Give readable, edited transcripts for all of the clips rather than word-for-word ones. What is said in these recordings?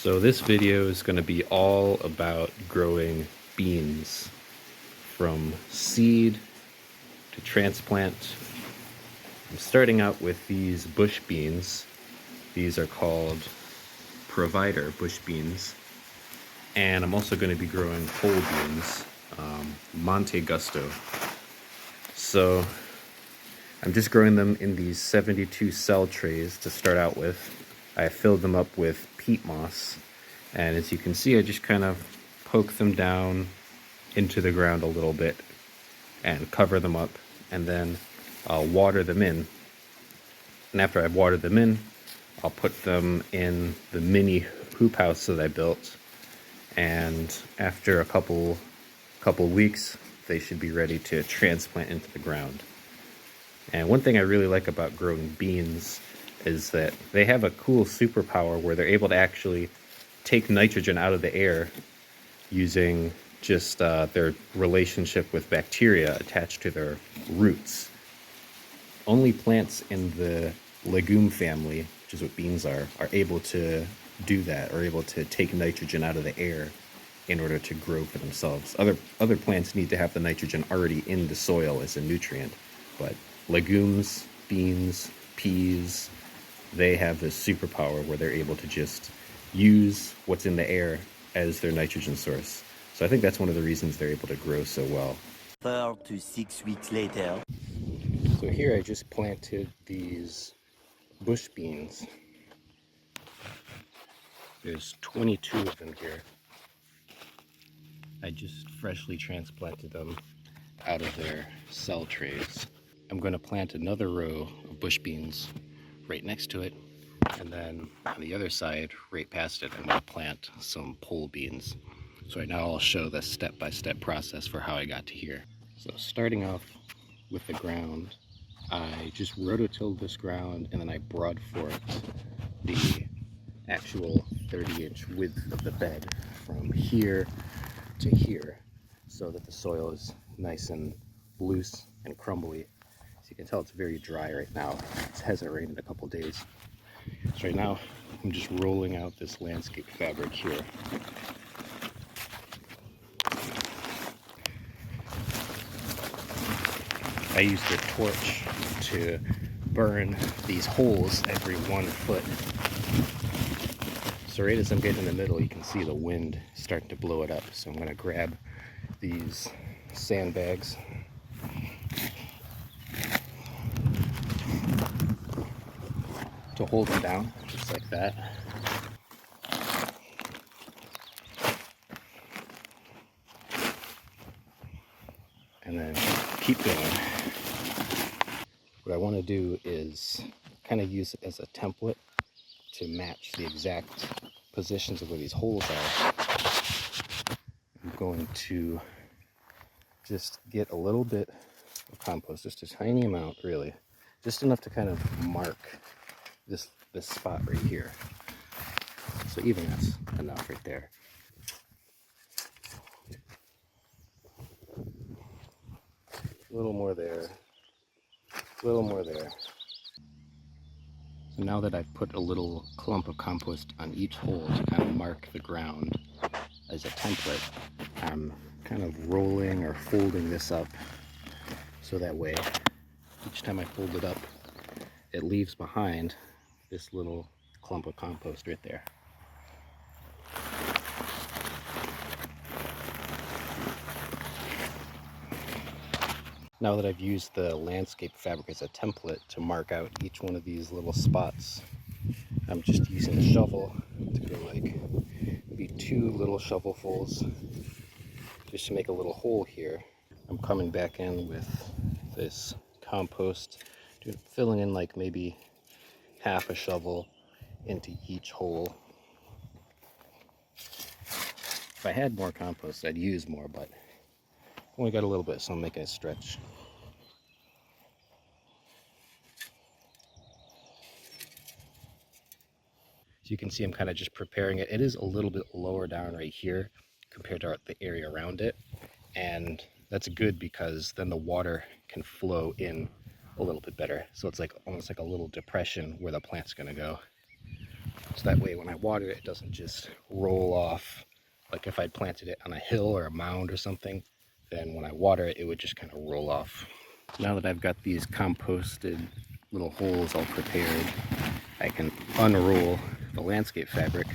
So this video is going to be all about growing beans from seed to transplant. I'm starting out with these bush beans. These are called provider bush beans. And I'm also going to be growing pole beans, Monte Gusto. So I'm just growing them in these 72 cell trays to start out with. I filled them up with peat moss, and as you can see, I just kind of poke them down into the ground a little bit and cover them up, and then I'll water them in. And after I've watered them in, I'll put them in the mini hoop house that I built, and after a couple weeks, they should be ready to transplant into the ground. And one thing I really like about growing beans is that they have a cool superpower where they're able to actually take nitrogen out of the air using just their relationship with bacteria attached to their roots. Only plants in the legume family, which is what beans are able to do that, are able to take nitrogen out of the air in order to grow for themselves. Other plants need to have the nitrogen already in the soil as a nutrient, but legumes, beans, peas, they have this superpower where they're able to just use what's in the air as their nitrogen source. So I think that's one of the reasons they're able to grow so well. 4 to 6 weeks later. So here I just planted these bush beans. There's 22 of them here. I just freshly transplanted them out of their cell trays. I'm going to plant another row of bush beans right next to it, and then on the other side, right past it, I'm going to plant some pole beans. So right now I'll show the step-by-step process for how I got to here. So starting off with the ground, I just rototilled this ground, and then I broad forked the actual 30-inch width of the bed from here to here, so that the soil is nice and loose and crumbly. So you can tell it's very dry right now. It hasn't rained in a couple days. So right now I'm just rolling out this landscape fabric here. I used a torch to burn these holes every 1 foot. So right as I'm getting in the middle, you can see the wind starting to blow it up. So I'm going to grab these sandbags to hold them down, just like that. And then keep going. What I want to do is kind of use it as a template to match the exact positions of where these holes are. I'm going to just get a little bit of compost, just a tiny amount, really, just enough to kind of mark this spot right here. So even that's enough right there. A little more there, a little more there. So now that I've put a little clump of compost on each hole to kind of mark the ground as a template, I'm kind of rolling or folding this up so that way each time I fold it up, it leaves behind this little clump of compost right there. Now that I've used the landscape fabric as a template to mark out each one of these little spots, I'm just using a shovel to go like maybe 2 little shovelfuls just to make a little hole here. I'm coming back in with this compost, filling in like maybe half a shovel into each hole. If I had more compost, I'd use more, but only got a little bit, so I'm making it stretch. So you can see I'm kind of just preparing it. It is a little bit lower down right here compared to the area around it. And that's good because then the water can flow in a little bit better. So it's like almost like a little depression where the plant's going to go. So that way when I water it, it doesn't just roll off. Like if I'd planted it on a hill or a mound or something, then when I water it, it would just kind of roll off. Now that I've got these composted little holes all prepared, I can unroll the landscape fabric,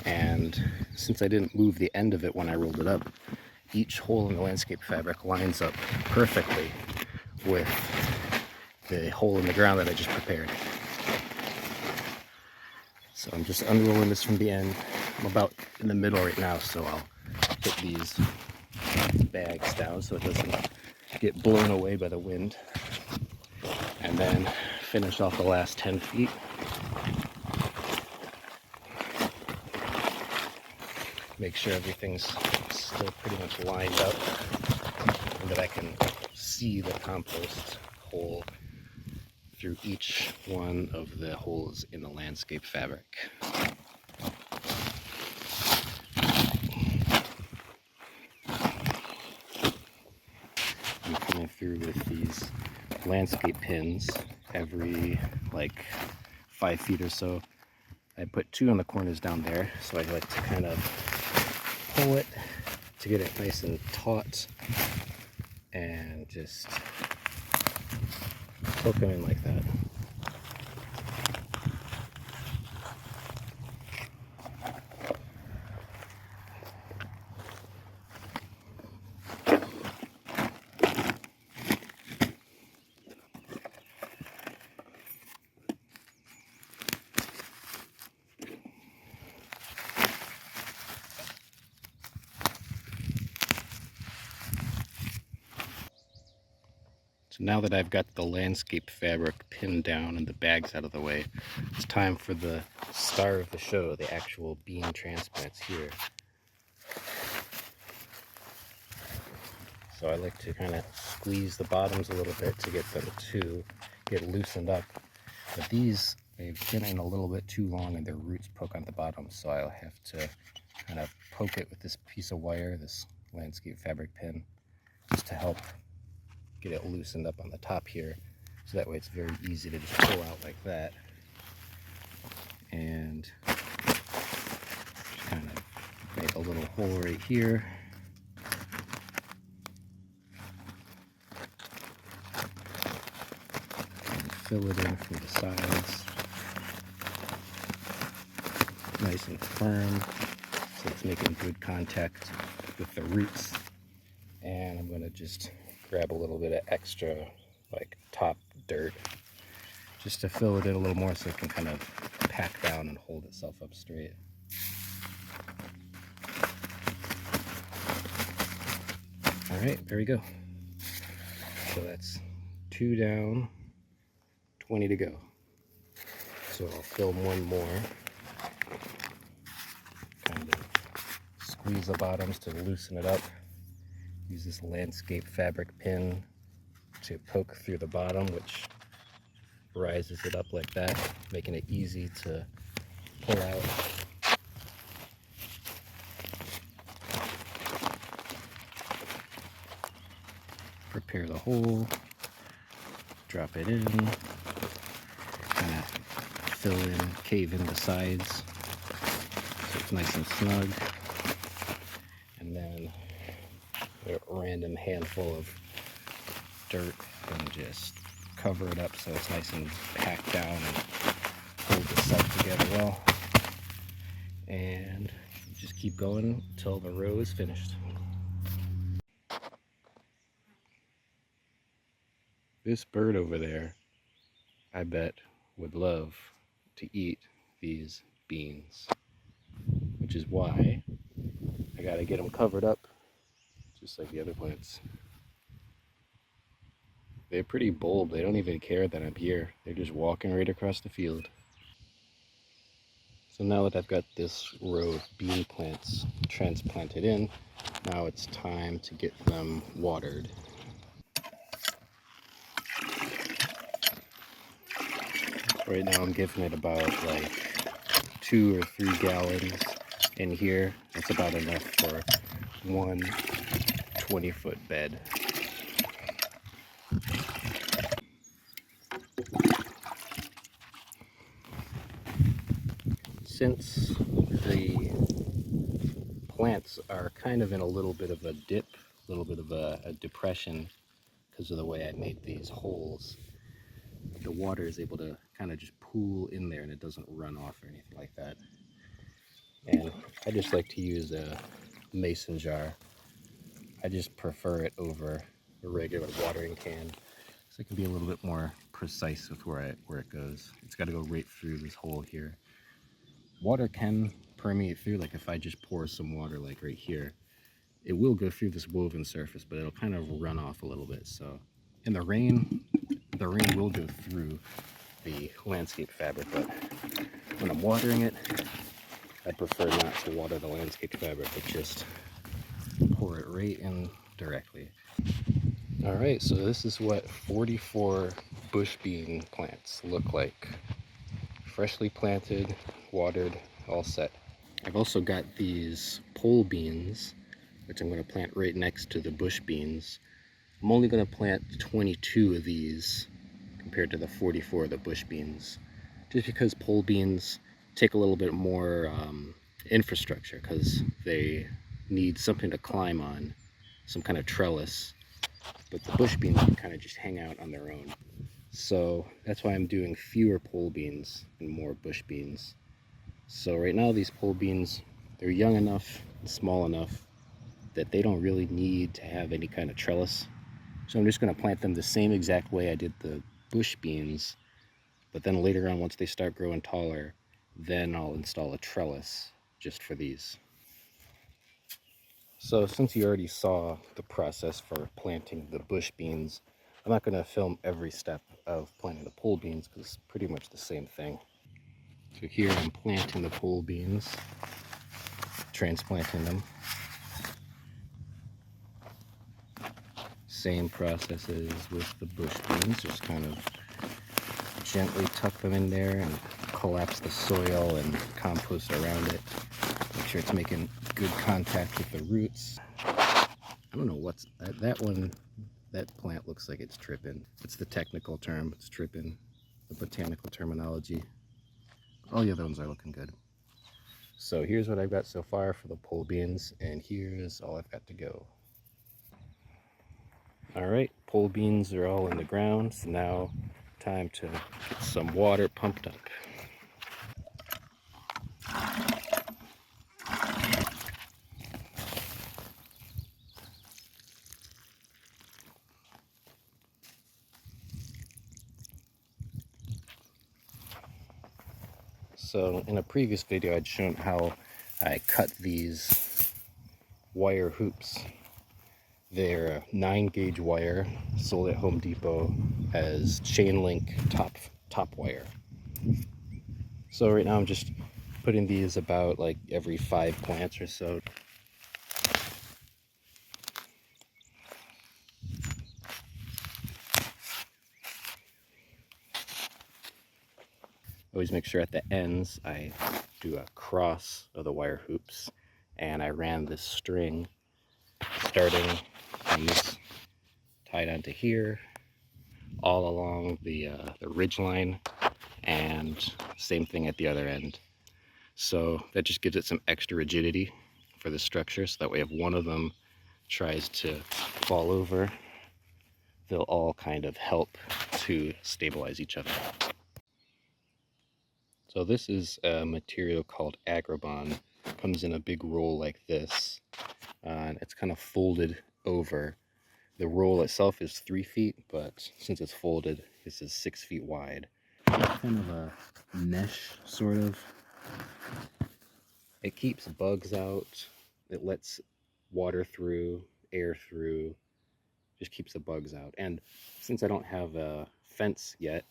and since I didn't move the end of it when I rolled it up, each hole in the landscape fabric lines up perfectly with the hole in the ground that I just prepared. So I'm just unrolling this from the end. I'm about in the middle right now, so I'll put these bags down so it doesn't get blown away by the wind. And then finish off the last 10 feet. Make sure everything's still pretty much lined up and that I can see the compost hole through each one of the holes in the landscape fabric. I'm coming through with these landscape pins every like 5 feet or so. I put 2 on the corners down there, so I like to kind of pull it to get it nice and taut and just poke them in like that. So now that I've got the landscape fabric pinned down and the bags out of the way, it's time for the star of the show, the actual bean transplants here. So I like to kind of squeeze the bottoms a little bit to get them to get loosened up. But these, they've been in a little bit too long and their roots poke on the bottom, so I'll have to kind of poke it with this piece of wire, this landscape fabric pin, just to help get it loosened up on the top here, so that way it's very easy to just pull out like that, and just kind of make a little hole right here, and fill it in from the sides, nice and firm, so it's making good contact with the roots. And I'm going to just grab a little bit of extra like top dirt just to fill it in a little more so it can kind of pack down and hold itself up straight. All right, there we go. So that's 2 down, 20 to go. So I'll film one more. Kind of squeeze the bottoms to loosen it up. Use this landscape fabric pin to poke through the bottom, which rises it up like that, making it easy to pull out. Prepare the hole, drop it in, kind of fill in, cave in the sides so it's nice and snug, and then a random handful of dirt and just cover it up so it's nice and packed down and hold itself together well. And just keep going until the row is finished. This bird over there, I bet, would love to eat these beans, which is why I gotta get them covered up just like the other plants. They're pretty bold. They don't even care that I'm here. They're just walking right across the field. So now that I've got this row of bean plants transplanted in, now it's time to get them watered. Right now I'm giving it about like 2 or 3 gallons in here. That's about enough for one 20-foot bed. since the plants are kind of in a little bit of a dip, a little bit of a depression because of the way I made these holes, the water is able to kind of just pool in there and it doesn't run off or anything like that. And I just like to use a mason jar. I just prefer it over a regular watering can so it can be a little bit more precise with where it goes. It's got to go right through this hole here. Water can permeate through, like if I just pour some water like right here, it will go through this woven surface, but it'll kind of run off a little bit. So, and the rain will go through the landscape fabric, but when I'm watering it, I prefer not to water the landscape fabric, but just pour it right in directly. All right, so this is what 44 bush bean plants look like. Freshly planted, watered, all set. I've also got these pole beans, which I'm going to plant right next to the bush beans. I'm only going to plant 22 of these compared to the 44 of the bush beans, just because pole beans take a little bit more infrastructure, because they need something to climb on, some kind of trellis, but the bush beans can kind of just hang out on their own. So that's why I'm doing fewer pole beans and more bush beans. So right now these pole beans, they're young enough and small enough that they don't really need to have any kind of trellis. So I'm just going to plant them the same exact way I did the bush beans, but then later on, once they start growing taller, then I'll install a trellis just for these. So since you already saw the process for planting the bush beans, I'm not going to film every step of planting the pole beans because it's pretty much the same thing. So here I'm planting the pole beans, transplanting them. Same process as with the bush beans, just kind of gently tuck them in there and collapse the soil and compost around it. Make sure it's making good contact with the roots. I don't know what's that one. That plant looks like it's tripping. It's the technical term, it's tripping. The botanical terminology. All the other ones are looking good. So here's what I've got so far for the pole beans, and here's all I've got to go. All right, pole beans are all in the ground, so now time to get some water pumped up. So in a previous video, I'd shown how I cut these wire hoops. They're 9-gauge wire, sold at Home Depot as chain link top wire. So right now I'm just putting these about like every 5 plants or so. Always make sure at the ends I do a cross of the wire hoops, and I ran this string starting these tied onto here all along the ridge line, and same thing at the other end. So that just gives it some extra rigidity for the structure, so that way if one of them tries to fall over, they'll all kind of help to stabilize each other. So this is a material called agrobond. It comes in a big roll like this, and it's kind of folded over. The roll itself is 3 feet, but since it's folded, this is 6 feet wide. It's kind of a mesh, sort of. It keeps bugs out. It lets water through, air through, just keeps the bugs out. And since I don't have a fence yet,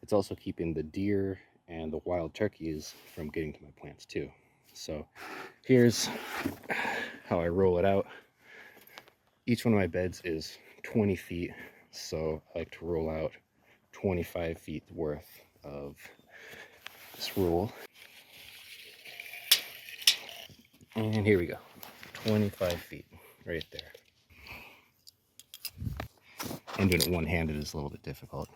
it's also keeping the deer and the wild turkeys from getting to my plants too. So here's how I roll it out. Each one of my beds is 20 feet, so I like to roll out 25 feet worth of this roll. And here we go, 25 feet right there. And doing it one-handed is a little bit difficult.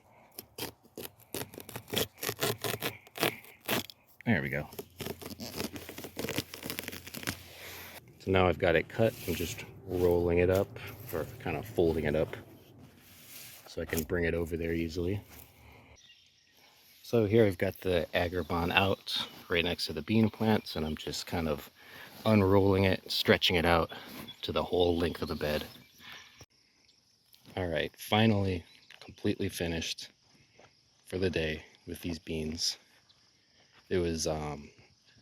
There we go. So now I've got it cut. I'm just rolling it up, or kind of folding it up so I can bring it over there easily. So here I've got the agribon out right next to the bean plants, and I'm just kind of unrolling it, stretching it out to the whole length of the bed. All right, finally completely finished for the day with these beans. It was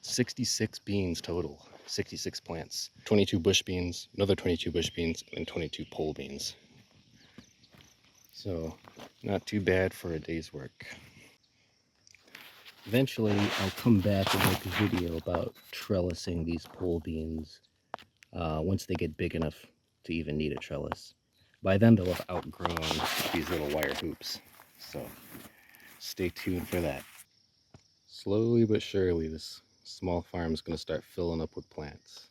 66 beans total, 66 plants, 22 bush beans, another 22 bush beans, and 22 pole beans. So not too bad for a day's work. Eventually I'll come back and make a video about trellising these pole beans once they get big enough to even need a trellis. By then they'll have outgrown these little wire hoops. So stay tuned for that. Slowly but surely this small farm is going to start filling up with plants.